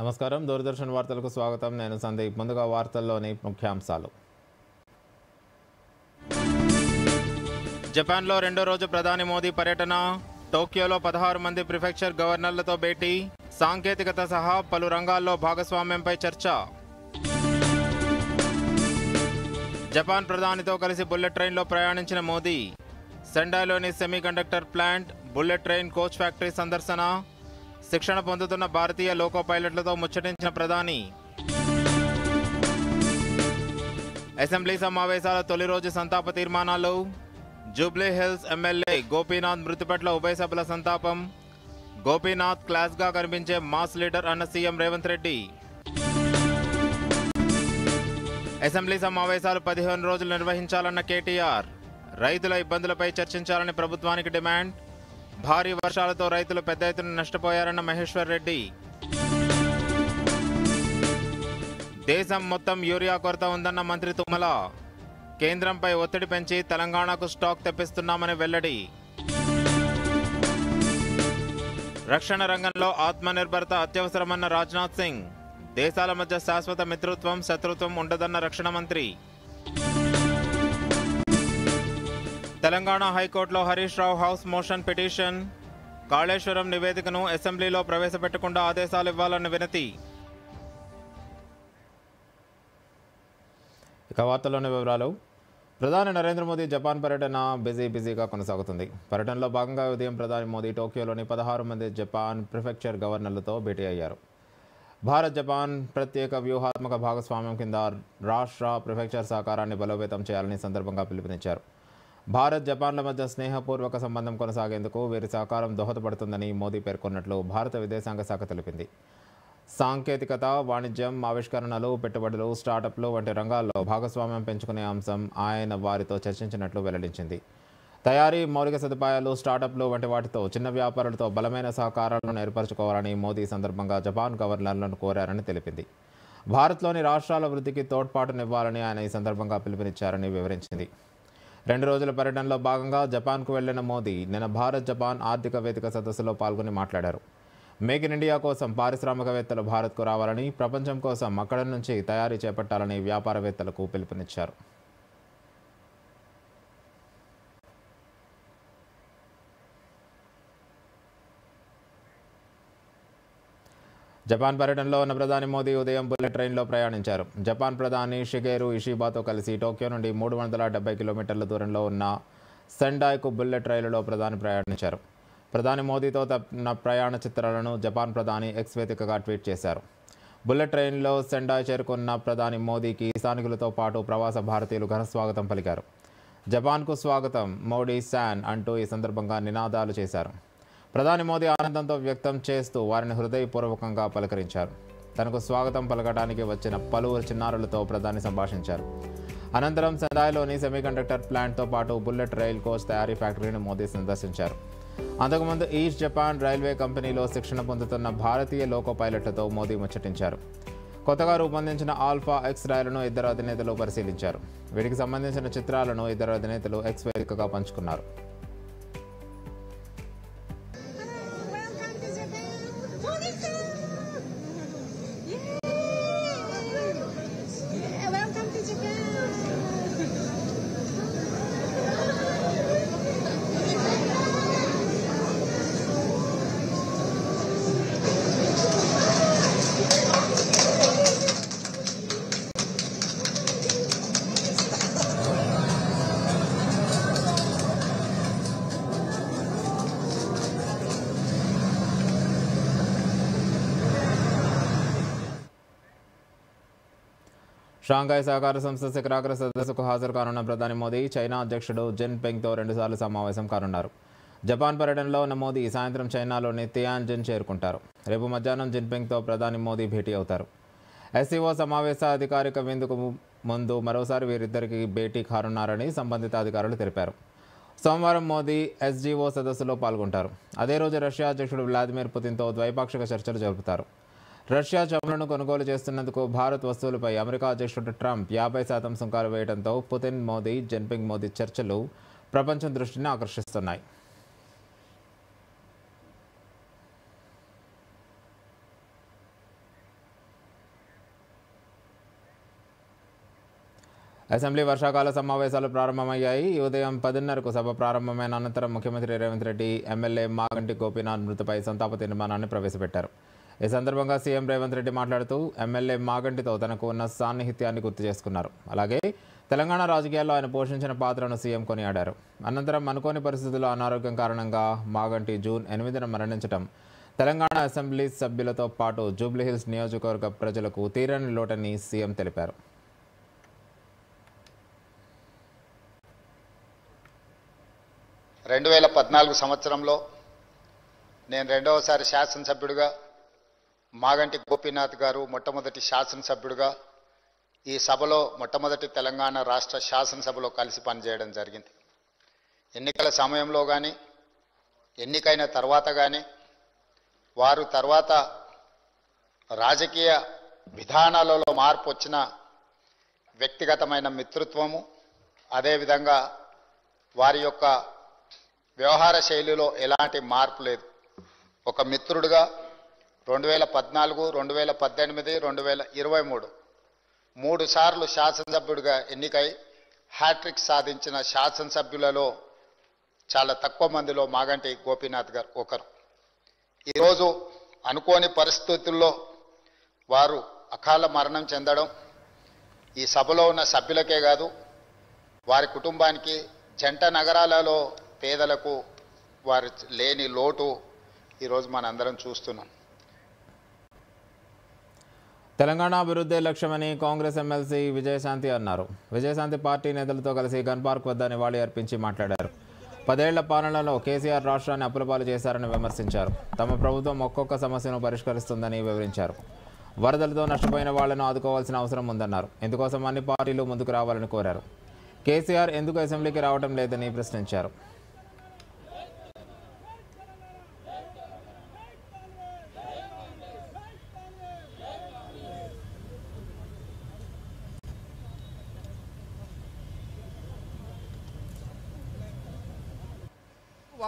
నమస్కారం దూరదర్శన్ వార్తలకు స్వాగతం నేను సందీప్ ముందుగా వార్తల్లోని ముఖ్యాంశాలు జపాన్లో రెండో రోజు ప్రధాని మోదీ పర్యటన టోక్యోలో 16 మంది ప్రిఫెక్చర్ గవర్నర్లతో భేటీ సాంకేతికత సహా పలు రంగాల్లో భాగస్వామ్యంపై చర్చ జపాన్ ప్రధానితో కలిసి బుల్లెట్ ట్రైన్లో ప్రయాణించిన మోదీ సెండాయిలోని semiconductor plant bullet train coach factory సందర్శన శిక్షణ పొందుతున్న భారతీయ లోకో పైలట్లతో ముచ్చటించిన ప్రధాని అసెంబ్లీ సమావేశాల తొలి రోజు సంతాప తీర్మానాలు జూబ్లీ హిల్స్ ఎమ్మెల్యే గోపీనాథ్ మృతి పట్ల ఉభయ సభల సంతాపం గోపీనాథ్ క్లాస్గా కనిపించే మాస్ లీడర్ అన్న సీఎం రేవంత్ రెడ్డి అసెంబ్లీ సమావేశాలు 15 రోజులు నిర్వహించాలన్న కేటీఆర్ రైతుల ఇబ్బందులపై చర్చించాలని ప్రభుత్వానికి డిమాండ్ భారీ వర్షాలతో రైతులు పెద్ద ఎత్తున నష్టపోయారన్న మహేశ్వర్ రెడ్డి దేశం మొత్తం యూరియా కొరత ఉందన్న మంత్రి తుమ్మల కేంద్రంపై ఒత్తిడి పెంచి తెలంగాణకు స్టాక్ తెప్పిస్తున్నామని వెల్లడి రక్షణ రంగంలో ఆత్మనిర్భరత అత్యవసరమన్న రాజ్నాథ్ సింగ్ దేశాల మధ్య శాశ్వత మిత్రత్వం శత్రుత్వం ఉండదన్న రక్షణ మంత్రి తెలంగాణ హైకోర్టులో Harish Rao house motion petition Kaleshwaram నివేదికను అసెంబ్లీలో ప్రవేశపెట్టకుండా ఆదేశాలు ఇవ్వాలన్న వినతి ఇక వార్తల్లోని వివరాలు ప్రధాని నరేంద్ర మోదీ జపాన్ పర్యటన బిజీగా కొనసాగుతుంది పర్యటనలో భాగంగా ఉదయం ప్రధాని మోదీ టోక్యోలోని 16 మంది జపాన్ ప్రిఫెక్చర్ గవర్నర్లతో భేటీ అయ్యారు భారత్ జపాన్ ప్రత్యేక వ్యూహాత్మక భాగస్వామ్యం కింద రాష్ట్ర ప్రిఫెక్చర్ సహకారాన్ని బలోపేతం చేయాలని సందర్భంగా పిలుపునిచ్చారు భారత్ జపాన్ల మధ్య స్నేహపూర్వక సంబంధం కొనసాగేందుకు వీరి సహకారం దోహదపడుతుందని మోదీ పేర్కొన్నట్లు భారత విదేశాంగ శాఖ తెలిపింది సాంకేతికత వాణిజ్యం ఆవిష్కరణలు పెట్టుబడులు స్టార్టప్లు వంటి రంగాల్లో భాగస్వామ్యం పెంచుకునే అంశం ఆయన వారితో చర్చించినట్లు వెల్లడించింది తయారీ మౌలిక సదుపాయాలు స్టార్టప్లు వంటి వాటితో చిన్న వ్యాపారులతో బలమైన సహకారాలను ఏర్పరచుకోవాలని మోదీ సందర్భంగా జపాన్ గవర్నర్లను కోరారని తెలిపింది భారత్లోని రాష్ట్రాల వృద్ధికి తోడ్పాటునివ్వాలని ఆయన ఈ సందర్భంగా పిలుపునిచ్చారని వివరించింది 2 రోజుల పర్యటనలో భాగంగా జపాన్కు వెళ్లిన మోదీ నిన్న భారత్ జపాన్ ఆర్థిక వేదిక సదస్సులో పాల్గొని మాట్లాడారు మేక్ ఇన్ ఇండియా కోసం పారిశ్రామికవేత్తలు భారత్కు రావాలని ప్రపంచం కోసం అక్కడి నుంచి తయారీ చేపట్టాలని వ్యాపారవేత్తలకు పిలుపునిచ్చారు జపాన్ పర్యటనలో ఉన్న ప్రధాని మోదీ ఉదయం బుల్లెట్ ట్రైన్లో ప్రయాణించారు జపాన్ ప్రధాని షిగేరు ఇషిబాతో కలిసి టోక్యో నుండి 370 కిలోమీటర్ల దూరంలో ఉన్న సెండాయ్కు బుల్లెట్ రైలులో ప్రధాని ప్రయాణించారు ప్రధాని మోదీతో తన ప్రయాణ చిత్రాలను జపాన్ ప్రధాని ఎక్స్ వేదికగా ట్వీట్ చేశారు బుల్లెట్ ట్రైన్లో సెండాయ్ చేరుకున్న ప్రధాని మోదీకి స్థానికులతో పాటు ప్రవాస భారతీయులు ఘనస్వాగతం పలికారు జపాన్కు స్వాగతం మోడీ శాన్ అంటూ ఈ సందర్భంగా నినాదాలు చేశారు ప్రధాని మోదీ ఆనందంతో వ్యక్తం చేస్తూ వారిని హృదయపూర్వకంగా పలకరించారు తనకు స్వాగతం పలకడానికి వచ్చిన పలువురు చిన్నారులతో ప్రధాని సంభాషించారు అనంతరం సెండాయ్లోని సెమీకండక్టర్ ప్లాంట్తో పాటు బుల్లెట్ రైల్ కోచ్ తయారీ ఫ్యాక్టరీని మోదీ సందర్శించారు అంతకుముందు ఈస్ట్ జపాన్ రైల్వే కంపెనీలో శిక్షణ పొందుతున్న భారతీయ లోకో పైలట్లతో మోదీ ముచ్చటించారు కొత్తగా రూపొందించిన ఆల్ఫా ఎక్స్ రైలును ఇద్దరు అధినేతలు పరిశీలించారు వీటికి సంబంధించిన చిత్రాలను ఇద్దరు అధినేతలు ఎక్స్ వేదికగా పంచుకున్నారు షాంఘై సహకార సంస్థ శిఖరాగ్ర సదస్సుకు హాజరు కానున్న ప్రధాని మోదీ చైనా అధ్యక్షుడు జిన్ పింగ్తో 2 సార్లు సమావేశం కానున్నారు జపాన్ పర్యటనలో ఉన్న మోదీ సాయంత్రం చైనాలోని తియాన్జిన్ చేరుకుంటారు రేపు మధ్యాహ్నం జిన్ పింగ్తో ప్రధాని మోదీ భేటీ అవుతారు ఎస్సీఓ సమావేశ అధికారిక విందుకు ముందు మరోసారి వీరిద్దరికి భేటీ కానున్నారని సంబంధిత అధికారులు తెలిపారు సోమవారం మోదీ ఎస్జీఓ సదస్సులో పాల్గొంటారు అదే రోజు రష్యా అధ్యక్షుడు వ్లాదిమిర్ పుతిన్తో ద్వైపాక్షిక చర్చలు జరుపుతారు రష్యా చమురును కొనుగోలు చేస్తున్నందుకు భారత్ వస్తువులపై అమెరికా అధ్యక్షుడు ట్రంప్ 50% సుంకాలు వేయడంతో పుతిన్ మోదీ జిన్పింగ్ మోదీ చర్చలు ప్రపంచం దృష్టిని ఆకర్షిస్తున్నాయి అసెంబ్లీ వర్షాకాల సమావేశాలు ప్రారంభమయ్యాయి. ఈ ఉదయం 10:30కు సభ ప్రారంభమైన అనంతరం ముఖ్యమంత్రి రేవంత్ రెడ్డి ఎమ్మెల్యే మాగంటి గోపీనాథ్ మృతిపై సంతాప తీర్మానాన్ని ప్రవేశపెట్టారు. ఈ సందర్భంగా సీఎం రేవంత్ రెడ్డి మాట్లాడుతూ ఎమ్మెల్యే మాగంటితో తనకు ఉన్న సాన్నిహిత్యాన్ని గుర్తు చేసుకున్నారు. అలాగే తెలంగాణ రాజకీయాల్లో ఆయన పోషించిన పాత్రను సీఎం కొనియాడారు. అనంతరం అనుకోని పరిస్థితుల్లో అనారోగ్యం కారణంగా మాగంటి జూన్ 8న మరణించడం తెలంగాణ అసెంబ్లీ సభ్యులతో పాటు జూబ్లీహిల్స్ నియోజకవర్గ ప్రజలకు తీరని లోటని సీఎం తెలిపారు. 2014 సంవత్సరంలో నేను రెండవసారి శాసనసభ్యుడిగా, మాగంటి గోపీనాథ్ గారు మొట్టమొదటి శాసనసభ్యుడిగా ఈ సభలో మొట్టమొదటి తెలంగాణ రాష్ట్ర శాసనసభలో కలిసి పనిచేయడం జరిగింది. ఎన్నికల సమయంలో కానీ ఎన్నికైన తర్వాత కానీ వారు తర్వాత రాజకీయ విధానాలలో మార్పు వచ్చిన వ్యక్తిగతమైన మిత్రత్వము, అదేవిధంగా వారి యొక్క వ్యవహార శైలిలో ఎలాంటి మార్పు లేదు. ఒక మిత్రుడిగా 2014, 2018, 2023 3 సార్లు శాసనసభ్యుడిగా ఎన్నికై హ్యాట్రిక్ సాధించిన శాసనసభ్యులలో చాలా తక్కువ మందిలో మాగంటి గోపీనాథ్ గారు ఒకరు. ఈరోజు అనుకోని పరిస్థితుల్లో వారు అకాల మరణం చెందడం ఈ సభలో ఉన్న సభ్యులకే కాదు, వారి కుటుంబానికి, జంట నగరాలలో పేదలకు వారి లేని లోటు ఈరోజు మనందరం చూస్తున్నాం. తెలంగాణ అభివృద్ధి లక్ష్యమని కాంగ్రెస్ ఎమ్మెల్సీ విజయశాంతి అన్నారు. విజయశాంతి పార్టీ నేతలతో కలిసి గన్ పార్క్ వద్ద నివాళి అర్పించి మాట్లాడారు. 10 ఏళ్ల పాలనలో కేసీఆర్ రాష్ట్రాన్ని అప్పులపాలు చేశారని విమర్శించారు. తమ ప్రభుత్వం ఒక్కొక్క సమస్యను పరిష్కరిస్తుందని వివరించారు. వరదలతో నష్టపోయిన వాళ్లను ఆదుకోవాల్సిన అవసరం ఉందన్నారు. ఇందుకోసం అన్ని పార్టీలు ముందుకు రావాలని కోరారు. కేసీఆర్ ఎందుకు అసెంబ్లీకి రావడం లేదని ప్రశ్నించారు.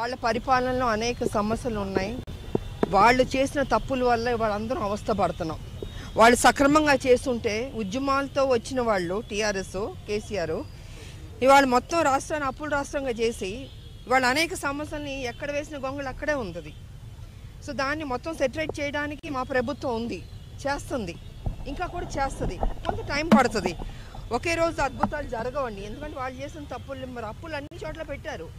వాళ్ళ పరిపాలనలో అనేక సమస్యలు ఉన్నాయి. వాళ్ళు చేసిన తప్పుల వల్ల వాళ్ళందరం అవస్థపడుతున్నాం. వాళ్ళు సక్రమంగా చేస్తుంటే ఉద్యమాలతో వచ్చిన వాళ్ళు టీఆర్ఎస్, కేసీఆర్ ఇవాళ మొత్తం రాష్ట్రాన్ని అప్పుల రాష్ట్రంగా చేసి వాళ్ళు అనేక సమస్యల్ని ఎక్కడ వేసిన గొంగళి అక్కడే ఉంది. సో దాన్ని మొత్తం సెటరేట్ చేయడానికి మా ప్రభుత్వం ఉంది, చేస్తుంది, ఇంకా కూడా చేస్తుంది. కొంత టైం పడుతుంది. ఒకే రోజు అద్భుతాలు జరగవండి. ఎందుకంటే వాళ్ళు చేసిన తప్పులు, మరి అప్పులు అన్ని చోట్ల పెట్టారు,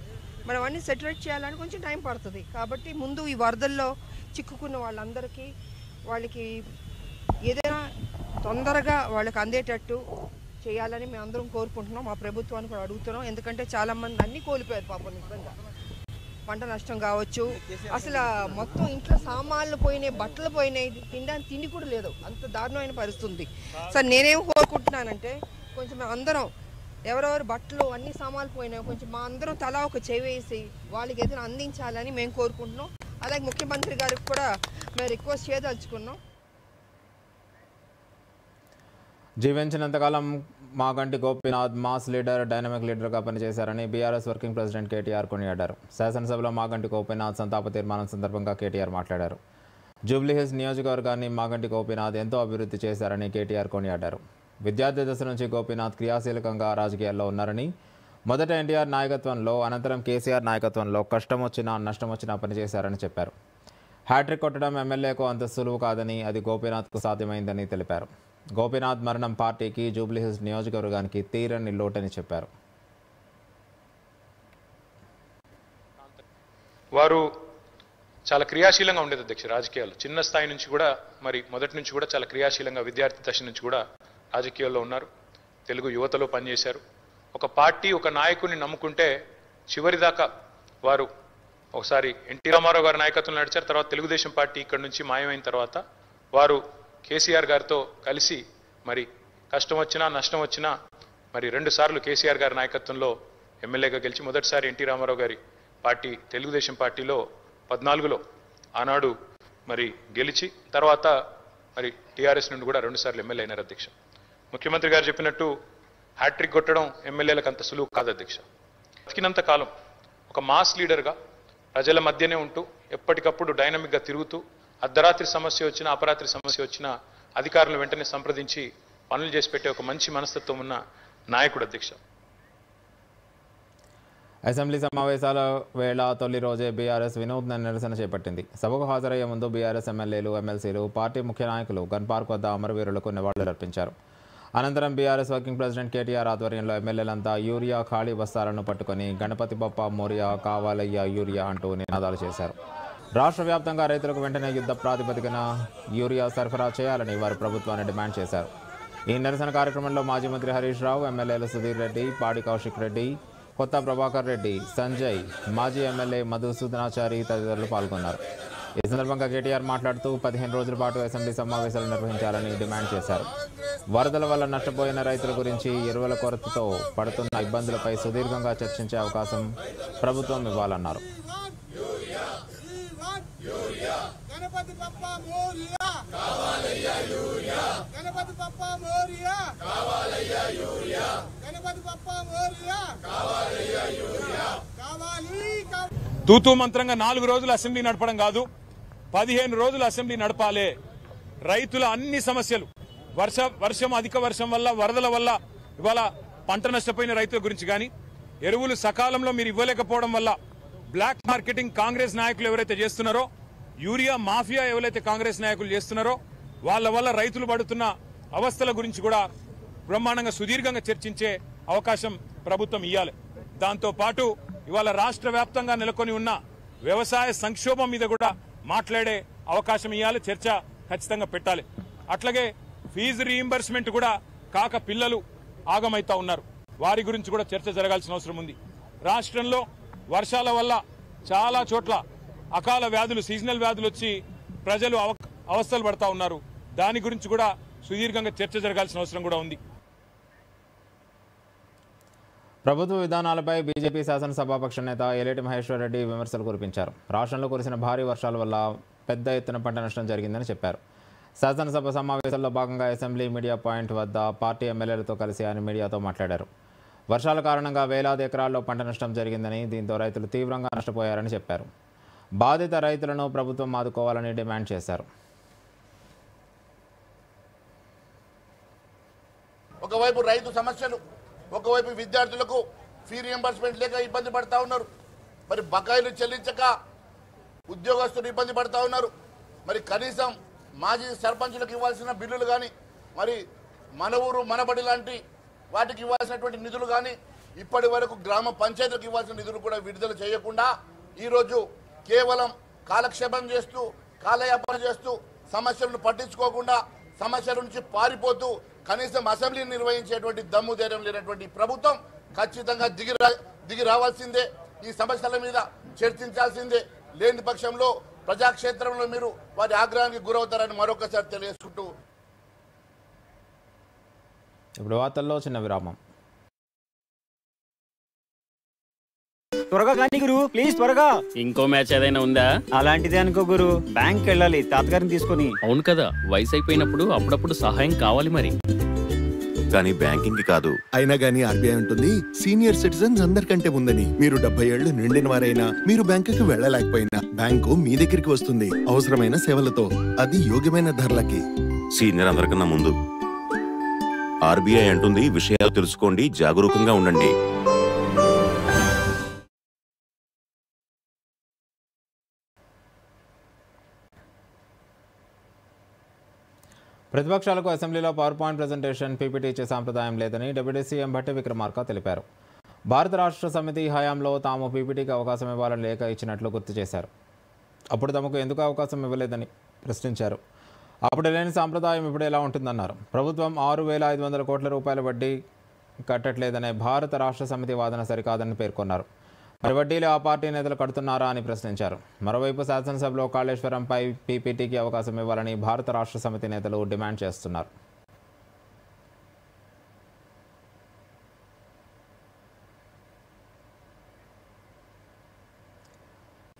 మనం అన్నీ సెటరేట్ చేయాలని కొంచెం టైం పడుతుంది. కాబట్టి ముందు ఈ వరదల్లో చిక్కుకున్న వాళ్ళందరికీ వాళ్ళకి ఏదైనా తొందరగా వాళ్ళకి అందేటట్టు చేయాలని మేము అందరం కోరుకుంటున్నాం. మా ప్రభుత్వాన్ని కూడా అడుగుతున్నాం. ఎందుకంటే చాలామంది అన్నీ కోల్పోయారు పాపం. నిజంగా పంట నష్టం కావచ్చు, అసలు మొత్తం ఇంట్లో సామాన్లు పోయినాయి, బట్టలు పోయినాయి, తినడానికి తిండి కూడా లేదు, అంత దారుణమైన పరిస్థితి. సార్ నేనేం కోరుకుంటున్నానంటే కొంచెం అందరం ఎవరెవరు బట్టలు అన్ని సామాన్లు పోయినాయి కొంచెం మా అందరం తలా ఒక చేవేసి వాళ్ళకి ఏదైనా అందించాలని మేము కోరుకుంటున్నాం. అలాగే ముఖ్యమంత్రి గారికి కూడా మేము రిక్వెస్ట్ చేయదలుచుకున్నాం. జీవించినంతకాలం Maganti Gopinath mass leader, dynamic లీడర్గా పనిచేశారని బీఆర్ఎస్ వర్కింగ్ ప్రెసిడెంట్ కేటీఆర్ కొనియాడారు. శాసనసభలో మాగంటి గోపీనాథ్ సంతాప తీర్మానం సందర్భంగా కేటీఆర్ మాట్లాడారు. జూబ్లీహిల్స్ నియోజకవర్గాన్ని మాగంటి గోపీనాథ్ ఎంతో అభివృద్ధి చేశారని కేటీఆర్ కొనియాడారు. విద్యార్థి దశ నుంచి గోపీనాథ్ క్రియాశీలకంగా రాజకీయాల్లో ఉన్నారని, మొదట ఎన్టీఆర్ నాయకత్వంలో, అనంతరం కేసీఆర్ నాయకత్వంలో కష్టం వచ్చినా నష్టం వచ్చినా పనిచేశారని చెప్పారు. హ్యాట్రిక్ కొట్టడం ఎమ్మెల్యేకు అంత సులువు కాదని, అది గోపీనాథ్కు సాధ్యమైందని తెలిపారు. గోపీనాథ్ మరణం పార్టీకి, జూబ్లీహిల్స్ నియోజకవర్గానికి తీరని లోటని చెప్పారు. వారు చాలా క్రియాశీలంగా ఉండేది అధ్యక్ష. రాజకీయాలు చిన్న స్థాయి నుంచి కూడా, మరి మొదటి నుంచి కూడా చాలా క్రియాశీలంగా విద్యార్థి దశ నుంచి కూడా రాజకీయాల్లో ఉన్నారు. తెలుగు యువతలో పనిచేశారు. ఒక పార్టీ, ఒక నాయకుడిని నమ్ముకుంటే చివరిదాకా వారు ఒకసారి ఎన్టీ రామారావు గారి నాయకత్వంలో నడిచారు. తర్వాత తెలుగుదేశం పార్టీ ఇక్కడ నుంచి మాయమైన తర్వాత వారు కేసీఆర్ గారితో కలిసి మరి కష్టం వచ్చినా నష్టం వచ్చినా మరి 2 సార్లు కేసీఆర్ గారి నాయకత్వంలో ఎమ్మెల్యేగా గెలిచి, మొదటిసారి ఎన్టీ రామారావు గారి పార్టీ తెలుగుదేశం పార్టీలో 14లో ఆనాడు మరి గెలిచి, తర్వాత మరి టీఆర్ఎస్ నుండి కూడా 2 సార్లు ఎమ్మెల్యే అయినారు అధ్యక్ష. ముఖ్యమంత్రి గారు చెప్పినట్టు హ్యాట్రిక్ కొట్టడం ఎమ్మెల్యేలకు అంత సులువు కాదు అధ్యక్ష. బతికినంత కాలం ఒక మాస్ లీడర్గా ప్రజల మధ్యనే ఉంటూ, ఎప్పటికప్పుడు డైనమిక్గా తిరుగుతూ, అర్ధరాత్రి సమస్య వచ్చినా, అపరాత్రి సమస్య వచ్చినా అధికారులను వెంటనే సంప్రదించి పనులు చేసి పెట్టే ఒక మంచి మనస్తత్వం ఉన్న నాయకుడు అధ్యక్ష. అసెంబ్లీ సమావేశాల వేళ తొలి రోజే బీఆర్ఎస్ వినూత్న నిరసన చేపట్టింది. సభకు హాజరయ్యే ముందు బీఆర్ఎస్ ఎమ్మెల్యేలు, ఎమ్మెల్సీలు, పార్టీ ముఖ్య నాయకులు గన్ పార్క్ వద్ద అమరవీరులకు నివాళులర్పించారు. అనంతరం బీఆర్ఎస్ వర్కింగ్ ప్రెసిడెంట్ కేటీఆర్ ఆధ్వర్యంలో ఎమ్మెల్యేలంతా యూరియా ఖాళీ బస్తాలను పట్టుకొని గణపతి బప్ప మోరియా, కావాలయ్య యూరియా అంటూ నినాదాలు చేశారు. రాష్ట్ర వ్యాప్తంగా రైతులకు వెంటనే యుద్ధ ప్రాతిపదికన యూరియా సరఫరా చేయాలని వారు ప్రభుత్వాన్ని డిమాండ్ చేశారు. ఈ నిరసన కార్యక్రమంలో మాజీ మంత్రి హరీష్ రావు, ఎమ్మెల్యేలు సుధీర్ రెడ్డి, పాడి కౌశిక్ రెడ్డి, కొత్త ప్రభాకర్ రెడ్డి, సంజయ్, మాజీ ఎమ్మెల్యే మధుసూదనాచారి తదితరులు పాల్గొన్నారు. ఈ సందర్భంగా కేటీఆర్ మాట్లాడుతూ 15 రోజుల పాటు అసెంబ్లీ సమావేశాలు నిర్వహించాలని డిమాండ్ చేశారు. వరదల వల్ల నష్టపోయిన రైతుల గురించి, ఎరువుల కొరతతో పడుతున్న ఇబ్బందులపై సుదీర్ఘంగా చర్చించే అవకాశం ప్రభుత్వం ఇవ్వాలన్నారు. గణపతి బప్ప మోరియా కావాలయ్య యూరియా, గణపతి బప్ప మోరియా కావాలయ్య యూరియా, గణపతి బప్ప మోరియా కావాలయ్య యూరియా కావాలి. తూతూ మంత్రంగా 4 రోజులు అసెంబ్లీ నడపడం కాదు, 15 రోజులు అసెంబ్లీ నడపాలి. రైతుల అన్ని సమస్యలు, వర్షం అధిక వర్షం వల్ల, వరదల వల్ల ఇవాళ పంట నష్టపోయిన రైతుల గురించి కానీ, ఎరువులు సకాలంలో మీరు ఇవ్వలేకపోవడం వల్ల బ్లాక్ మార్కెటింగ్ కాంగ్రెస్ నాయకులు ఎవరైతే చేస్తున్నారో, యూరియా మాఫియా ఎవరైతే కాంగ్రెస్ నాయకులు చేస్తున్నారో వాళ్ళ వల్ల రైతులు పడుతున్న అవస్థల గురించి కూడా బ్రహ్మాండంగా సుదీర్ఘంగా చర్చించే అవకాశం ప్రభుత్వం ఇవ్వాలి. దాంతో పాటు ఇవాళ రాష్ట్ర వ్యాప్తంగా నెలకొని ఉన్న వ్యవసాయ సంక్షోభం మీద కూడా మాట్లాడే అవకాశం ఇవ్వాలి, చర్చ ఖచ్చితంగా పెట్టాలి. అట్లాగే ఫీజు రీయింబర్స్మెంట్ కూడా కాక పిల్లలు ఆగమైతా ఉన్నారు, వారి గురించి కూడా చర్చ జరగాల్సిన అవసరం ఉంది. రాష్ట్రంలో వర్షాల వల్ల చాలా చోట్ల అకాల వ్యాధులు, సీజనల్ వ్యాధులు వచ్చి ప్రజలు అవస్థలు పడతా ఉన్నారు. దాని గురించి కూడా సుదీర్ఘంగా చర్చ జరగాల్సిన అవసరం కూడా ఉంది. ప్రభుత్వ విధానాలపై బీజేపీ శాసనసభాపక్ష నేత ఎలేటి మహేశ్వర్ రెడ్డి విమర్శలు కురిపించారు. రాష్ట్రంలో కురిసిన భారీ వర్షాల వల్ల పెద్ద ఎత్తున పంట నష్టం జరిగిందని చెప్పారు. శాసనసభ సమావేశాల్లో భాగంగా అసెంబ్లీ మీడియా పాయింట్ వద్ద పార్టీ ఎమ్మెల్యేలతో కలిసి ఆయన మీడియాతో మాట్లాడారు. వర్షాల కారణంగా వేలాది ఎకరాల్లో పంట నష్టం జరిగిందని, దీంతో రైతులు తీవ్రంగా నష్టపోయారని చెప్పారు. బాధిత రైతులను ప్రభుత్వం ఆదుకోవాలని డిమాండ్ చేశారు. ఒకవైపు రైతు సమస్యలు, ఒకవైపు విద్యార్థులకు ఫీ రియంబర్స్మెంట్ లేక ఇబ్బంది పడతా ఉన్నారు. మరి బకాయిలు చెల్లించక ఉద్యోగస్తులు ఇబ్బంది పడతా ఉన్నారు. మరి కనీసం మాజీ సర్పంచులకు ఇవ్వాల్సిన బిల్లులు కానీ, మరి మన ఊరు మనబడి లాంటి వాటికి ఇవ్వాల్సినటువంటి నిధులు కానీ, ఇప్పటి వరకు గ్రామ పంచాయతీలకు ఇవ్వాల్సిన నిధులు కూడా విడుదల చేయకుండా ఈరోజు కేవలం కాలక్షేపం చేస్తూ, కాలయాపన చేస్తూ, సమస్యలను పట్టించుకోకుండా, సమస్యల నుంచి పారిపోతూ కనీసం అసెంబ్లీని నిర్వహించేటువంటి దమ్ము ధైర్యం లేనటువంటి ప్రభుత్వం ఖచ్చితంగా దిగి రావాల్సిందే. ఈ సమస్యల మీద చర్చించాల్సిందే. లేని పక్షంలో ప్రజాక్షేత్రంలో మీరు వారి ఆగ్రహానికి గురవుతారని మరొకసారి తెలియజేసుకుంటూ ఇప్పుడు వార్తల్లో చిన్న విరామం. త్వరగా కానీ గురు, ప్లీజ్ త్వరగా. ఇంకో మ్యాచ్ ఏదైనా ఉందా? అలాంటిదే అనుకో గురు, బ్యాంక్ వెళ్ళాలి తాతగారిని తీసుకుని. అవును కదా, వయసు అయిపోయినప్పుడు అప్పుడప్పుడు సహాయం కావాలి మరి. కానీ బ్యాంకింగ్ కాదు. అయినా గానీ ఆర్బీఐ ఉంటుంది, సీనియర్ సిటిజన్స్ అందరికంటే ఉందని. మీరు 70 ఏళ్లు నిండిన వారైనా, మీరు బ్యాంకుకి వెళ్ళలేకపోయినా బ్యాంకు మీ దగ్గరికి వస్తుంది అవసరమైన సేవలతో, అది యోగ్యమైన ధరలకి. సీనియర్ అందరికన్నా ముందు. ఆర్బీఐ అంటుంది, విషయాలు తెలుసుకోండి, జాగరూకంగా ఉండండి. ప్రతిపక్షాలకు అసెంబ్లీలో పవర్ పాయింట్ ప్రెజెంటేషన్, పీపీటీ ఇచ్చే సాంప్రదాయం లేదని డిప్యూటీ సీఎం భట్టి విక్రమార్క తెలిపారు. భారత రాష్ట్ర సమితి హయాంలో తాము పీపీటీకి అవకాశం ఇవ్వాలని లేఖ ఇచ్చినట్లు గుర్తు చేశారు. అప్పుడు తమకు ఎందుకు అవకాశం ఇవ్వలేదని ప్రశ్నించారు. అప్పుడు లేని సాంప్రదాయం ఇప్పుడు ఎలా ఉంటుందన్నారు. ప్రభుత్వం 6,500 కోట్ల రూపాయల వడ్డీ కట్టట్లేదనే భారత రాష్ట్ర సమితి వాదన సరికాదని పేర్కొన్నారు. మరి వడ్డీలు ఆ పార్టీ నేతలు కడుతున్నారా అని ప్రశ్నించారు. మరోవైపు శాసనసభలో కాళేశ్వరంపై పీపీటీకి అవకాశం ఇవ్వాలని భారత రాష్ట్ర సమితి నేతలు డిమాండ్ చేస్తున్నారు.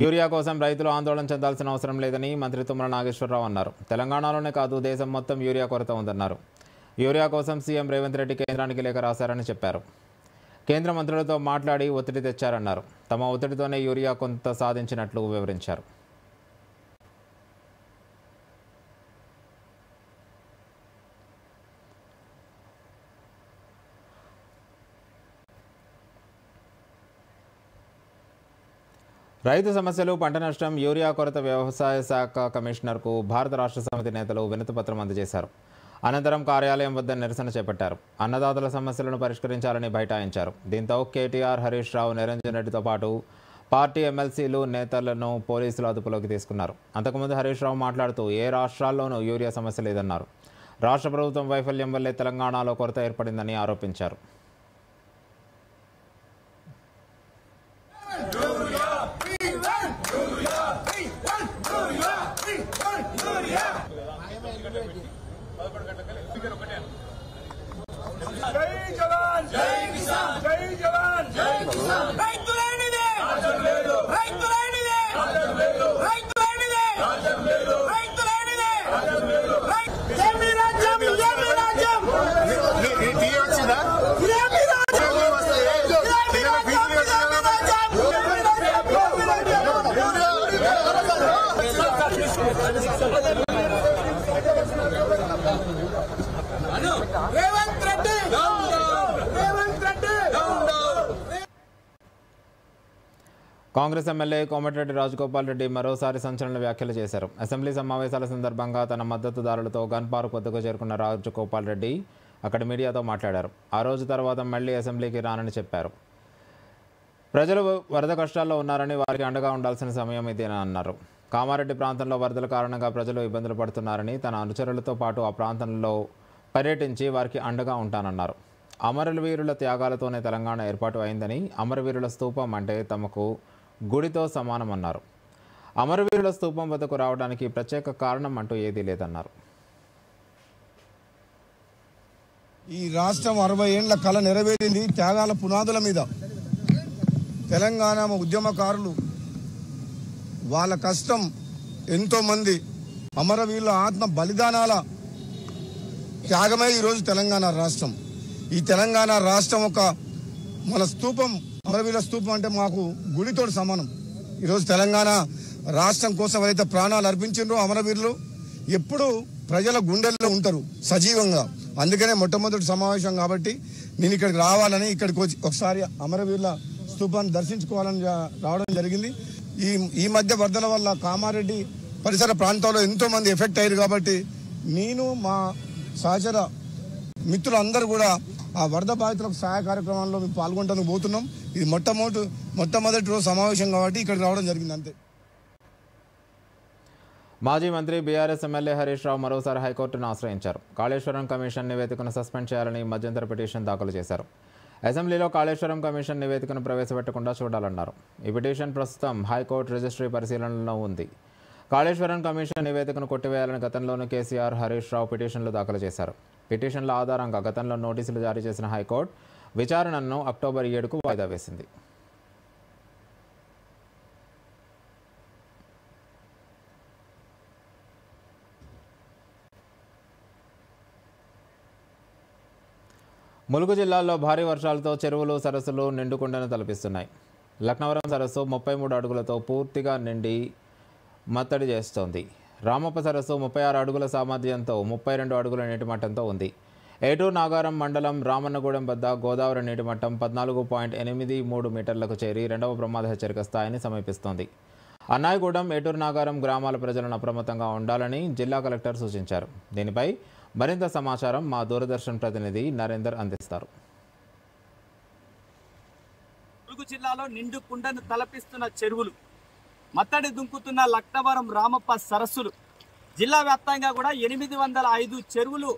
యూరియా కోసం రైతులు ఆందోళన చెందాల్సిన అవసరం లేదని మంత్రి తుమ్మల నాగేశ్వరరావు అన్నారు. తెలంగాణలోనే కాదు, దేశం మొత్తం యూరియా కొరత ఉందన్నారు. యూరియా కోసం సీఎం రేవంత్ రెడ్డి కేంద్రానికి లేఖ రాశారని చెప్పారు. కేంద్ర మంత్రులతో మాట్లాడి ఒత్తిడి తెచ్చారన్నారు. తమ ఒత్తిడితోనే యూరియా కొంత సాధించినట్లు వివరించారు. రైతు సమస్యలు, పంట నష్టం, యూరియా కొరత వ్యవసాయ శాఖ కమిషనర్కు భారత రాష్ట్ర సమితి నేతలు వినతిపత్రం అందజేశారు. అనంతరం కార్యాలయం వద్ద నిరసన చేపట్టారు. అన్నదాతల సమస్యలను పరిష్కరించాలని బైఠాయించారు. దీంతో కేటీఆర్, హరీష్ రావు, నిరంజన్ రెడ్డితో పాటు పార్టీ ఎమ్మెల్సీలు, నేతలను పోలీసులు అదుపులోకి తీసుకున్నారు. అంతకుముందు హరీష్ రావు మాట్లాడుతూ ఏ రాష్ట్రాల్లోనూ యూరియా సమస్య లేదన్నారు. రాష్ట్ర ప్రభుత్వం వైఫల్యం వల్లే తెలంగాణలో కొరత ఏర్పడిందని ఆరోపించారు. కాంగ్రెస్ ఎమ్మెల్యే కోమటిరెడ్డి రాజగోపాల్ రెడ్డి మరోసారి సంచలన వ్యాఖ్యలు చేశారు. అసెంబ్లీ సమావేశాల సందర్భంగా తన మద్దతుదారులతో గన్ పార్క్ వద్దకు చేరుకున్న రాజగోపాల్ రెడ్డి అక్కడ మీడియాతో మాట్లాడారు. ఆ రోజు తర్వాత మళ్లీ అసెంబ్లీకి రానని చెప్పారు. ప్రజలు వరద కష్టాల్లో ఉన్నారని, వారికి అండగా ఉండాల్సిన సమయం ఇదేనని అన్నారు. కామారెడ్డి ప్రాంతంలో వరదల కారణంగా ప్రజలు ఇబ్బందులు పడుతున్నారని, తన అనుచరులతో పాటు ఆ ప్రాంతంలో పర్యటించి వారికి అండగా ఉంటానన్నారు. అమరవీరుల త్యాగాలతోనే తెలంగాణ ఏర్పాటు అయిందని, అమరవీరుల స్తూపం అంటే తమకు గుడితో సమానమన్నారు. అమరవీరుల స్తూపం వద్దకు రావడానికి ప్రత్యేక కారణం అంటూ ఏదీ లేదన్నారు. ఈ రాష్ట్రం 60 ఏళ్ల కళ నెరవేరింది త్యాగాల పునాదుల మీద. తెలంగాణ ఉద్యమకారులు వాళ్ళ కష్టం, ఎంతోమంది అమరవీరుల ఆత్మ బలిదానాల త్యాగమే ఈరోజు తెలంగాణ రాష్ట్రం. ఈ తెలంగాణ రాష్ట్రం ఒక మన స్తూపం, అమరవీరుల స్తూపం అంటే మాకు గుడితో సమానం. ఈరోజు తెలంగాణ రాష్ట్రం కోసం అయితే ప్రాణాలు అర్పించారో అమరవీరులు ఎప్పుడు ప్రజల గుండెల్లో ఉంటారు సజీవంగా. అందుకనే మొట్టమొదటి సమావేశం కాబట్టి నేను ఇక్కడికి రావాలని, ఇక్కడికి వచ్చి ఒకసారి అమరవీరుల స్తూపాన్ని దర్శించుకోవాలని రావడం జరిగింది. ఈ మధ్య వరదల వల్ల కామారెడ్డి పరిసర ప్రాంతాల్లో ఎంతో మంది ఎఫెక్ట్ అయ్యారు కాబట్టి నేను మా సహచర మిత్రులందరూ కూడా ఆ వరద బాధితులకు సహాయ కార్యక్రమాల్లో మేము పాల్గొనడానికి పోతున్నాం. ఇది మొట్టమొదటి రోజు సమావేశం కాబట్టి ఇక్కడికి రావడం జరిగింది అంతే. మాజీ మంత్రి బీఆర్ఎస్ ఎమ్మెల్యే హరీష్ రావు మరోసారి హైకోర్టును ఆశ్రయించారు. కాళేశ్వరం కమిషన్ నివేదికను సస్పెండ్ చేయాలని మధ్యంతర పిటిషన్ దాఖలు చేశారు. అసెంబ్లీలో కాళేశ్వరం కమిషన్ నివేదికను ప్రవేశపెట్టకుండా చూడాలన్నారు. ఈ పిటిషన్ ప్రస్తుతం హైకోర్టు రిజిస్ట్రీ పరిశీలనలో ఉంది. కాళేశ్వరం కమిషన్ నివేదికను కొట్టివేయాలని గతంలోనూ కేసీఆర్, హరీష్ రావు పిటిషన్లు దాఖలు చేశారు. పిటిషన్ల ఆధారంగా గతంలో నోటీసులు జారీ చేసిన హైకోర్టు విచారణను అక్టోబర్ 7కు వాయిదా వేసింది. ములుగు జిల్లాలో భారీ వర్షాలతో చెరువులు, సరస్సులు నిండుకుండను తలపిస్తున్నాయి. లక్నవరం సరస్సు 33 అడుగులతో పూర్తిగా నిండి మత్తడి చేస్తోంది. రామప్ప సరస్సు 36 అడుగుల సామర్థ్యంతో 32 అడుగుల నీటిమట్టంతో ఉంది. ఏటూరు నాగారం మండలం రామన్నగూడెం వద్ద గోదావరి నీటిమట్టం 14.83 మీటర్లకు చేరి రెండవ ప్రమాద హెచ్చరిక స్థాయిని సమీపిస్తోంది. అన్నాయిగూడెం, ఏటూరు నాగారం గ్రామాల ప్రజలను అప్రమత్తంగా ఉండాలని జిల్లా కలెక్టర్ సూచించారు. దీనిపై మరింత సమాచారం మా దూరదర్శన్ ప్రతినిధి నరేందర్ అందిస్తారు. ములుగు జిల్లాలో నిండు కుండను తలపిస్తున్న చెరువులు, మత్తడి దుంకుతున్న లక్నవరం రామప్ప సరస్సులు, జిల్లా వ్యాప్తంగా కూడా 805 చెరువులు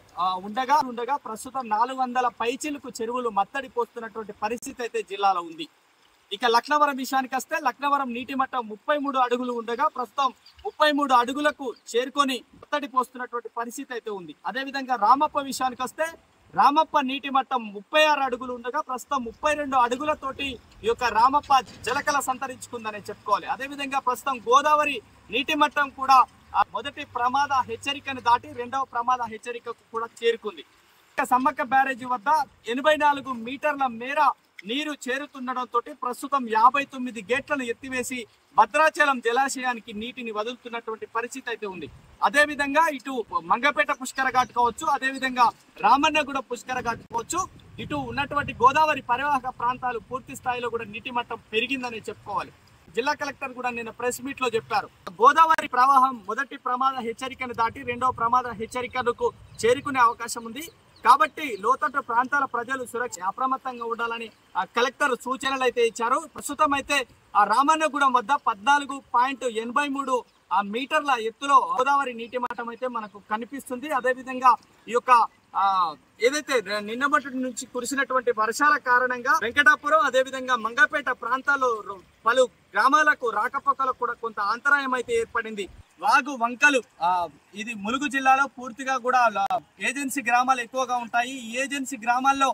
ఉండగా ప్రస్తుతం 400 పైచిలకు చెరువులు మత్తడి పోస్తున్నటువంటి పరిస్థితి అయితే జిల్లాలో ఉంది. ఇక లక్నవరం విషయానికి వస్తే లక్నవరం నీటి మట్టం 33 అడుగులు ఉండగా ప్రస్తుతం 33 అడుగులకు చేరుకొని మత్తడి పోస్తున్నటువంటి పరిస్థితి అయితే ఉంది. అదేవిధంగా రామప్ప విషయానికి వస్తే రామప్ప నీటి మట్టం 36 అడుగులు ఉండగా ప్రస్తుతం 32 అడుగులతోటి ఈ యొక్క రామప్ప జలకళ సంతరించుకుందనే చెప్పుకోవాలి. అదేవిధంగా ప్రస్తుతం గోదావరి నీటి మట్టం కూడా మొదటి ప్రమాద హెచ్చరికను దాటి రెండవ ప్రమాద హెచ్చరికకు కూడా చేరుకుంది. సమ్మక్క బ్యారేజీ వద్ద 84 మీటర్ల మేర నీరు చేరుతుండటంతో ప్రస్తుతం 59 గేట్లను ఎత్తివేసి భద్రాచలం జలాశయానికి నీటిని వదులుతున్నటువంటి పరిస్థితి అయితే ఉంది. అదేవిధంగా ఇటు మంగపేట పుష్కర ఘాట్ కావచ్చు, అదేవిధంగా రామన్నగూడ పుష్కర ఘాట్ కావచ్చు, ఇటు ఉన్నటువంటి గోదావరి పరివాహక ప్రాంతాలు పూర్తి స్థాయిలో కూడా నీటి మట్టం పెరిగిందని చెప్పుకోవాలి. జిల్లా కలెక్టర్ కూడా నిన్న ప్రెస్ మీట్ లో చెప్పారు. గోదావరి ప్రవాహం మొదటి ప్రమాద హెచ్చరికను దాటి రెండవ ప్రమాద హెచ్చరికకు చేరుకునే అవకాశం ఉంది. కాబట్టి లోతట్టు ప్రాంతాల ప్రజలు అప్రమత్తంగా ఉండాలని కలెక్టర్ సూచనలు అయితే ఇచ్చారు. ప్రస్తుతం అయితే ఆ రామన్నగూడెం వద్ద 14.83 మీటర్ల ఎత్తులో గోదావరి నీటి మట్టం అయితే మనకు కనిపిస్తుంది. అదేవిధంగా ఈ యొక్క ఏదైతే నిన్నటి నుంచి కురిసినటువంటి వర్షాల కారణంగా వెంకటాపురం అదేవిధంగా మంగపేట ప్రాంతాల్లో పలు గ్రామాలకు రాకపోకలకు కూడా కొంత అంతరాయం అయితే ఏర్పడింది. వాగు వంకలు ఇది ములుగు జిల్లాలో పూర్తిగా కూడా ఏజెన్సీ గ్రామాలు ఎక్కువగా ఉంటాయి. ఈ ఏజెన్సీ గ్రామాల్లో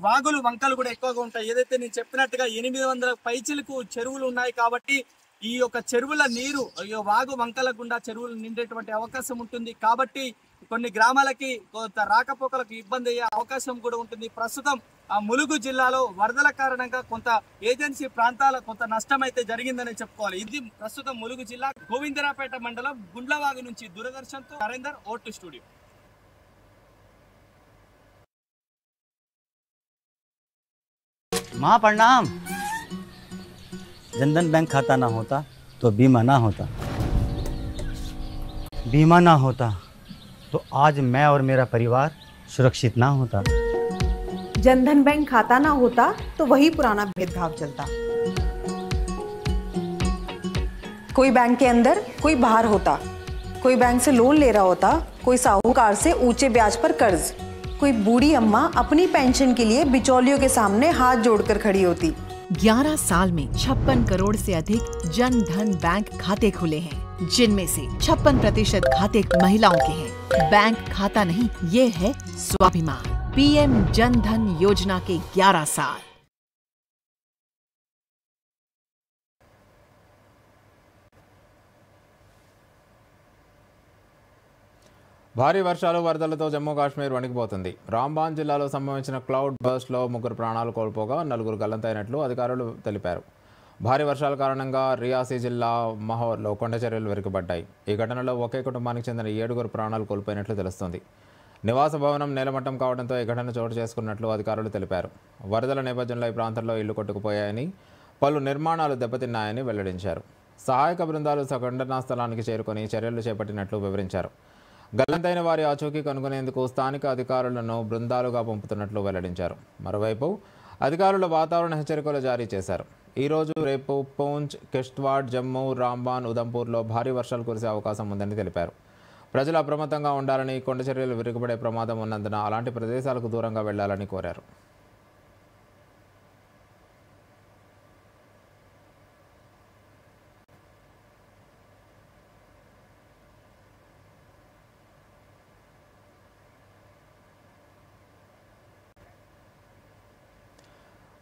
వాగులు వంకలు కూడా ఎక్కువగా ఉంటాయి. ఏదైతే నేను చెప్పినట్టుగా 800 పైచిలకు చెరువులు ఉన్నాయి. కాబట్టి ఈ యొక్క చెరువుల నీరు వాగు వంకల గుండా చెరువులు నిండేటువంటి అవకాశం ఉంటుంది. కాబట్టి కొన్ని గ్రామాలకి కొంత రాకపోకలకు ఇబ్బంది అయ్యే అవకాశం కూడా ఉంటుంది. ప్రస్తుతం ములుగు జిల్లాలో వరదల కారణంగా కొంత ఏజెన్సీ ప్రాంతాల కొంత నష్టం అయితే జరిగిందని చెప్పుకోవాలి. ఇది ప్రస్తుతం ములుగు జిల్లా గోవిందరాపేట మండలం గుండ్లవాగు నుంచి దూరదర్శన్తో నరేందర్, ఓటు స్టూడియో. माँ प्रणाम। जनधन बैंक खाता ना होता तो बीमा ना होता, बीमा ना होता तो आज मैं और मेरा परिवार सुरक्षित ना होता। जनधन बैंक खाता ना होता तो वही पुराना भेदभाव चलता। कोई बैंक के अंदर कोई बाहर होता, कोई बैंक से लोन ले रहा होता, कोई साहूकार से ऊंचे ब्याज पर कर्ज, कोई बूढ़ी अम्मा अपनी पेंशन के लिए बिचौलियों के सामने हाथ जोड़कर खड़ी होती। 11 साल में 56 करोड़ से अधिक जन धन बैंक खाते खुले हैं, जिनमें से 56% खाते महिलाओं के हैं। बैंक खाता नहीं, ये है स्वाभिमान। पीएम जन धन योजना के 11 साल। భారీ వర్షాలు వరదలతో జమ్మూ కాశ్మీర్ వణికిపోతుంది. రాంబాన్ జిల్లాలో సంభవించిన క్లౌడ్ బర్స్ట్లో 3 ప్రాణాలు కోల్పోగా 4 గల్లంతైనట్లు అధికారులు తెలిపారు. భారీ వర్షాల కారణంగా రియాసీ జిల్లా మహోర్లో కొండచర్యలు వెనుకబడ్డాయి. ఈ ఘటనలో ఒకే కుటుంబానికి చెందిన 7 ప్రాణాలు కోల్పోయినట్లు తెలుస్తోంది. నివాస భవనం నేలమట్టం కావడంతో ఈ ఘటన చోటు చేసుకున్నట్లు అధికారులు తెలిపారు. వరదల నేపథ్యంలో ఈ ప్రాంతంలో ఇళ్లు కొట్టుకుపోయాయని, పలు నిర్మాణాలు దెబ్బతిన్నాయని వెల్లడించారు. సహాయక బృందాలు సంఘటనా స్థలానికి చేరుకొని చర్యలు చేపట్టినట్లు వివరించారు. గల్లంతైన వారి ఆచూకీ కనుగొనేందుకు స్థానిక అధికారులను బృందాలుగా పంపుతున్నట్లు వెల్లడించారు. మరోవైపు అధికారులు వాతావరణ హెచ్చరికలు జారీ చేశారు. ఈరోజు రేపు పూంచ్, కిష్త్వాడ్, జమ్మూ, రాంబాన్, ఉదంపూర్లో భారీ వర్షాలు కురిసే అవకాశం ఉందని తెలిపారు. ప్రజలు అప్రమత్తంగా ఉండాలని, కొండచర్యలు విరుగుపడే ప్రమాదం ఉన్నందున అలాంటి ప్రదేశాలకు దూరంగా వెళ్లాలని కోరారు.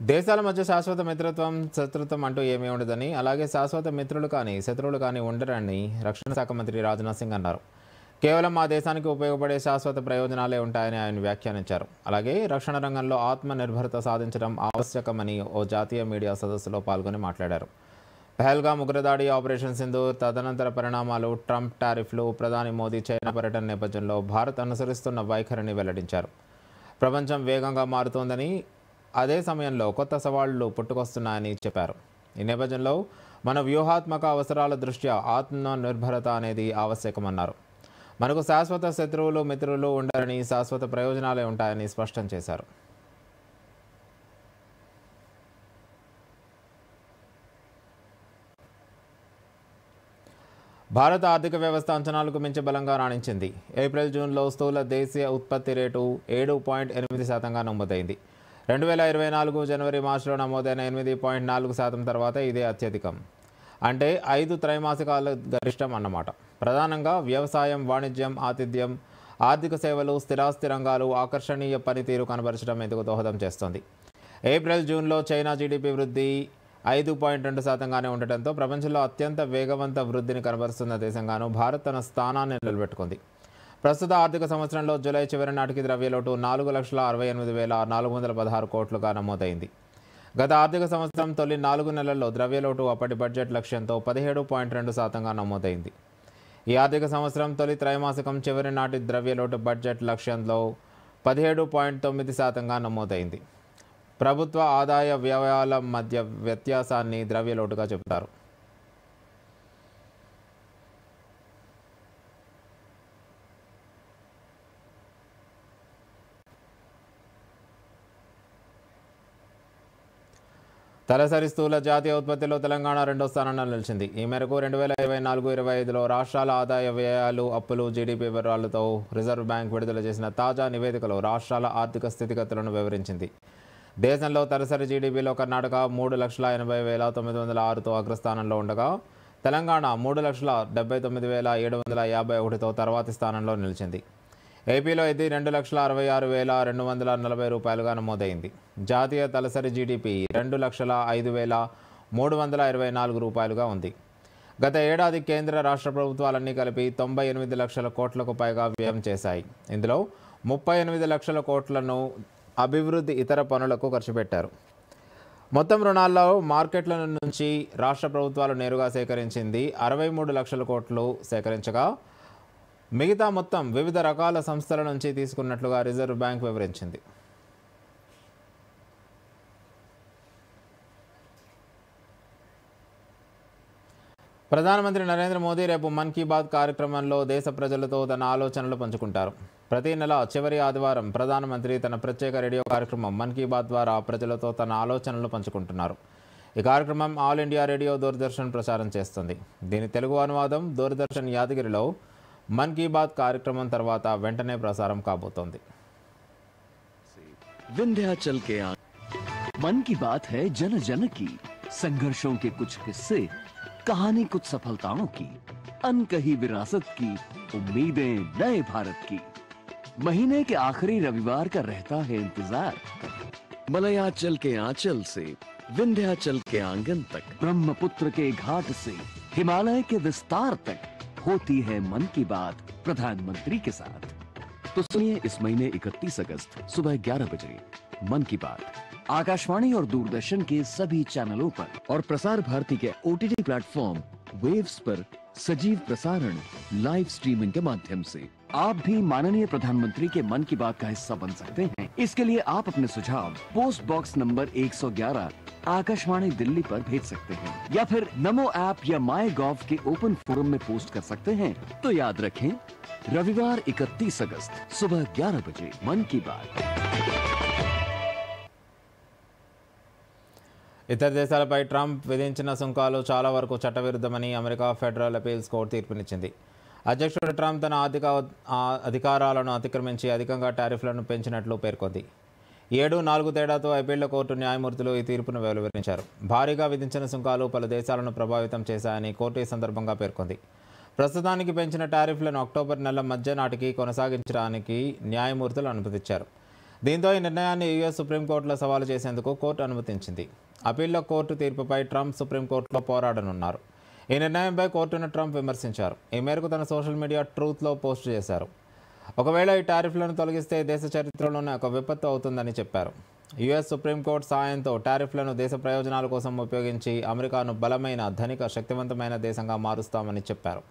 దేశాల మధ్య శాశ్వత మిత్రత్వం, శత్రుత్వం అంటూ ఏమీ ఉండదని, అలాగే శాశ్వత మిత్రులు కానీ శత్రువులు కానీ ఉండరని రక్షణ శాఖ మంత్రి రాజ్నాథ్ సింగ్ అన్నారు. కేవలం మా దేశానికి ఉపయోగపడే శాశ్వత ప్రయోజనాలే ఉంటాయని ఆయన వ్యాఖ్యానించారు. అలాగే రక్షణ రంగంలో ఆత్మనిర్భరత సాధించడం ఆవశ్యకమని ఓ జాతీయ మీడియా సదస్సులో పాల్గొని మాట్లాడారు. పహల్గామ్ ఉగ్రదాడి, ఆపరేషన్ సింధూర్, తదనంతర పరిణామాలు, ట్రంప్ టారిఫ్లు, ప్రధాని మోదీ చైనా పర్యటన నేపథ్యంలో భారత్ అనుసరిస్తున్న వైఖరిని వెల్లడించారు. ప్రపంచం వేగంగా మారుతోందని, అదే సమయంలో కొత్త సవాళ్లు పుట్టుకొస్తున్నాయని చెప్పారు. ఈ నేపథ్యంలో మన వ్యూహాత్మక అవసరాల దృష్ట్యా ఆత్మనిర్భరత అనేది ఆవశ్యకమన్నారు. మనకు శాశ్వత శత్రువులు, మిత్రులు ఉండరని, శాశ్వత ప్రయోజనాలే ఉంటాయని స్పష్టం చేశారు. భారత ఆర్థిక వ్యవస్థ అంచనాలకు మించి బలంగా రాణించింది. ఏప్రిల్, జూన్లో స్థూల దేశీయ ఉత్పత్తి రేటు 7.8% నమోదైంది. 2024 జనవరి, మార్చిలో నమోదైన 8.4% తర్వాత ఇదే అత్యధికం. అంటే 5 త్రైమాసికాల గరిష్టం అన్నమాట. ప్రధానంగా వ్యవసాయం, వాణిజ్యం, ఆతిథ్యం, ఆర్థిక సేవలు, స్థిరాస్తి రంగాలు ఆకర్షణీయ పనితీరు కనబరచడం ఇందుకు దోహదం చేస్తోంది. ఏప్రిల్, జూన్లో చైనా జీడీపీ వృద్ధి 5.2%గానే ఉండటంతో ప్రపంచంలో అత్యంత వేగవంత వృద్ధిని కనబరుస్తున్న దేశంగాను భారత్ తన స్థానాన్ని నిలబెట్టుకుంది. ప్రస్తుత ఆర్థిక సంవత్సరంలో జూలై చివరి నాటికి ద్రవ్యలోటు 4,68,416 కోట్లుగా నమోదైంది. గత ఆర్థిక సంవత్సరం తొలి 4 నెలల్లో ద్రవ్యలోటు అప్పటి బడ్జెట్ లక్ష్యంతో 17.2%గా నమోదైంది. ఈ ఆర్థిక సంవత్సరం తొలి త్రైమాసికం చివరి నాటి ద్రవ్యలోటు బడ్జెట్ లక్ష్యంలో 17.9%గా నమోదైంది. ప్రభుత్వ ఆదాయ వ్యయాల మధ్య వ్యత్యాసాన్ని ద్రవ్యలోటుగా చెబుతారు. తలసరి స్థూల జాతీయ ఉత్పత్తిలో తెలంగాణ రెండో స్థానంలో నిలిచింది. ఈ మేరకు 2024-25లో రాష్ట్రాల ఆదాయ వ్యయాలు, అప్పులు, జీడీపీ వివరాలతో రిజర్వ్ బ్యాంక్ విడుదల చేసిన తాజా నివేదికలో రాష్ట్రాల ఆర్థిక స్థితిగతులను వివరించింది. దేశంలో తలసరి జీడీపీలో కర్ణాటక 3,80,906తో అగ్రస్థానంలో ఉండగా తెలంగాణ 3,79,751తో తర్వాతి స్థానంలో నిలిచింది. ఏపీలో ఇది 2,66,240 రూపాయలుగా నమోదైంది. జాతీయ తలసరి జీడీపీ 2,05,324 రూపాయలుగా ఉంది. గత ఏడాది కేంద్ర రాష్ట్ర ప్రభుత్వాలన్నీ కలిపి 98 లక్షల కోట్లకు పైగా వ్యయం చేశాయి. ఇందులో 38 లక్షల కోట్లను అభివృద్ధి ఇతర పనులకు ఖర్చు పెట్టారు. మొత్తం రుణాల్లో మార్కెట్ల నుంచి రాష్ట్ర ప్రభుత్వాలు నేరుగా సేకరించింది 63 లక్షల కోట్లు సేకరించగా మిగతా మొత్తం వివిధ రకాల సంస్థల నుంచి తీసుకున్నట్లుగా రిజర్వ్ బ్యాంక్ వివరించింది. ప్రధానమంత్రి నరేంద్ర మోదీ రేపు మన్ కీ బాత్ కార్యక్రమంలో దేశ ప్రజలతో తన ఆలోచనలు పంచుకుంటారు. ప్రతి నెల చివరి ఆదివారం ప్రధానమంత్రి తన ప్రత్యేక రేడియో కార్యక్రమం మన్ కీ బాత్ ద్వారా ప్రజలతో తన ఆలోచనలు పంచుకుంటున్నారు. ఈ కార్యక్రమం ఆల్ ఇండియా రేడియో దూరదర్శన్ ప్రసారం చేస్తుంది. దీని తెలుగు అనువాదం దూరదర్శన్ యాదగిరిలో मन की बात कार्यक्रम तरवाता वेंटने प्रसारम కాబోతోంది. विंध्याचल के मन की बात है जन जन की, संघर्षों के कुछ हिस्से, कहानी कुछ सफलताओं की, अनकही विरासत की, उम्मीदें नए भारत की। महीने के आखिरी रविवार का रहता है इंतजार। मलयाचल के आंचल से विंध्याचल के आंगन तक, ब्रह्मपुत्र के घाट से हिमालय के विस्तार तक होती है मन की बात प्रधानमंत्री के साथ। तो सुनिए इस महीने 31 अगस्त सुबह 11 बजे मन की बात आकाशवाणी और दूरदर्शन के सभी चैनलों पर और प्रसार भारती के OTT प्लेटफॉर्म वेव्स पर सजीव प्रसारण लाइव स्ट्रीमिंग के माध्यम से। आप भी माननीय प्रधानमंत्री के मन की बात का हिस्सा बन सकते हैं। इसके लिए आप अपने सुझाव post box number 111 Akashvani Delhi पर भेज सकते हैं या फिर नमो ऐप या माई गॉव के ओपन फोरम में पोस्ट कर सकते हैं। तो याद रखें, रविवार 31 अगस्त सुबह 11 बजे मन की बात। ఇతర దేశాలపై ట్రంప్ విధించిన సుంకాలు చాలా వరకు చట్టవిరుద్ధమని అమెరికా ఫెడరల్ అపీల్స్ కోర్టు తీర్పునిచ్చింది. అధ్యక్షుడు ట్రంప్ తన అధికారాలను అతిక్రమించి అధికంగా టారిఫ్లను పెంచినట్లు పేర్కొంది. 7-4 తేడాతో అప్పీళ్ల కోర్టు న్యాయమూర్తులు ఈ తీర్పును వెలువరించారు. భారీగా విధించిన సుంకాలు పలు దేశాలను ప్రభావితం చేశాయని కోర్టు ఈ సందర్భంగా పేర్కొంది. ప్రస్తుతానికి పెంచిన టారిఫ్లను అక్టోబర్ నెల మధ్య నాటికి కొనసాగించడానికి న్యాయమూర్తులు అనుమతించారు. దీంతో ఈ నిర్ణయాన్ని యుఎస్ సుప్రీంకోర్టులో సవాలు చేసేందుకు కోర్టు అనుమతించింది. అప్పీళ్ల కోర్టు తీర్పుపై ట్రంప్ సుప్రీంకోర్టులో పోరాడనున్నారు. ఈ నిర్ణయంపై కోర్టును ట్రంప్ విమర్శించారు. ఈ మేరకు తన సోషల్ మీడియా ట్రూత్లో పోస్ట్ చేశారు. ఒకవేళ ఈ టారిఫ్లను తొలగిస్తే దేశ చరిత్రలోనే ఒక విపత్తు అవుతుందని చెప్పారు. యుఎస్ సుప్రీంకోర్టు సాయంతో టారిఫ్లను దేశ ప్రయోజనాల కోసం ఉపయోగించి అమెరికాను బలమైన, ధనిక, శక్తివంతమైన దేశంగా మారుస్తామని చెప్పారు.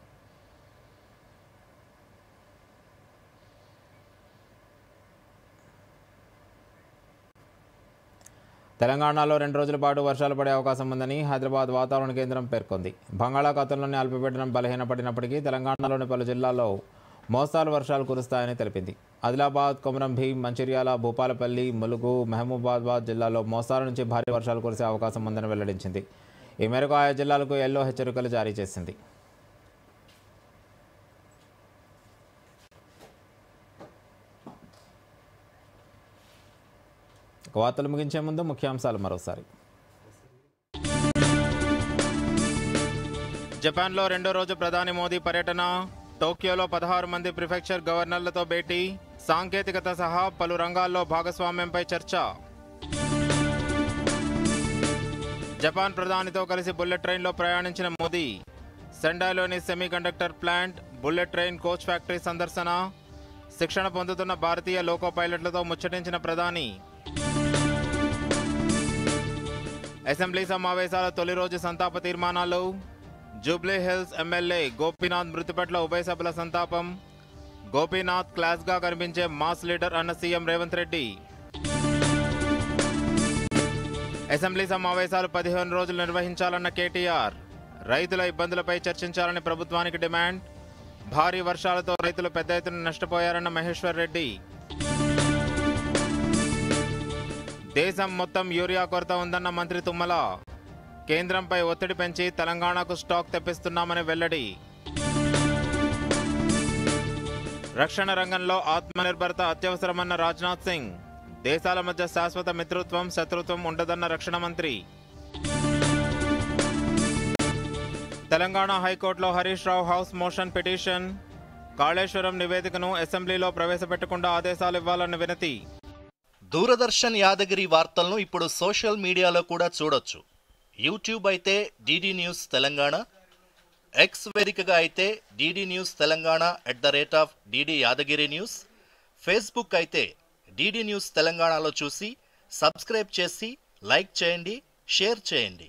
తెలంగాణలో 2 రోజుల పాటు వర్షాలు పడే అవకాశం ఉందని హైదరాబాద్ వాతావరణ కేంద్రం పేర్కొంది. బంగాళాఖాతంలోని అల్పపీడనం బలహీనపడినప్పటికీ తెలంగాణలోని పలు జిల్లాల్లో మోస్తారు వర్షాలు కురుస్తాయని తెలిపింది. ఆదిలాబాద్, కొమరం భీం, మంచిర్యాల, భూపాలపల్లి, ములుగు, మహబూబాబాద్ జిల్లాలో మోస్తారు నుంచి భారీ వర్షాలు కురిసే అవకాశం ఉందని వెల్లడించింది. ఈ మేరకు ఆయా జిల్లాలకు ఎల్లో హెచ్చరికలు జారీ చేసింది. వార్తలు ముగించే ముందు ముఖ్యాంశాలు మరోసారి. జపాన్లో 2వ రోజు ప్రధాని మోదీ పర్యటన. టోక్యోలో 16 మంది ప్రిఫెక్చర్ గవర్నర్లతో భేటీ. సాంకేతికత సహా పలు రంగాల్లో భాగస్వామ్యంపై చర్చ. జపాన్ ప్రధానితో కలిసి బుల్లెట్ ట్రైన్లో ప్రయాణించిన మోదీ. సెండాయిలోని semiconductor plant, bullet train coach factory సందర్శన. శిక్షణ పొందుతున్న భారతీయ లోకో పైలట్లతో ముచ్చటించిన ప్రధాని. అసెంబ్లీ సమావేశాల తొలి రోజు సంతాప తీర్మానాలు. జూబ్లీ హిల్స్ ఎమ్మెల్యే గోపీనాథ్ మృతి పట్ల ఉభయ సభల సంతాపం. గోపీనాథ్ క్లాస్గా కనిపించే మాస్ లీడర్ అన్న సీఎం రేవంత్ రెడ్డి. అసెంబ్లీ సమావేశాలు 15 రోజులు నిర్వహించాలన్న కేటీఆర్. రైతుల ఇబ్బందులపై చర్చించాలని ప్రభుత్వానికి డిమాండ్. భారీ వర్షాలతో రైతులు పెద్ద ఎత్తున నష్టపోయారన్న మహేశ్వర్ రెడ్డి. దేశం మొత్తం యూరియా కొరత ఉందన్న మంత్రి తుమ్మల. కేంద్రంపై ఒత్తిడి పెంచి తెలంగాణకు స్టాక్ తెప్పిస్తున్నామని వెల్లడి. రక్షణ రంగంలో ఆత్మనిర్భరత అత్యవసరమన్న రాజ్నాథ్ సింగ్. దేశాల మధ్య శాశ్వత మిత్రత్వం శత్రుత్వం ఉండదన్న రక్షణ మంత్రి. తెలంగాణ హైకోర్టులో Harish Rao house motion petition. Kaleshwaram నివేదికను అసెంబ్లీలో ప్రవేశపెట్టకుండా ఆదేశాలు ఇవ్వాలన్న వినతి. దూరదర్శన్ యాదగిరి వార్తలను ఇప్పుడు సోషల్ మీడియాలో కూడా చూడొచ్చు. యూట్యూబ్ అయితే డిడి న్యూస్ తెలంగాణ, ఎక్స్ వేదికగా అయితే DD news Telangana @DD Yadagiri news, Facebook అయితే డిడి న్యూస్ తెలంగాణలో చూసి సబ్స్క్రైబ్ చేసి లైక్ చేయండి, షేర్ చేయండి.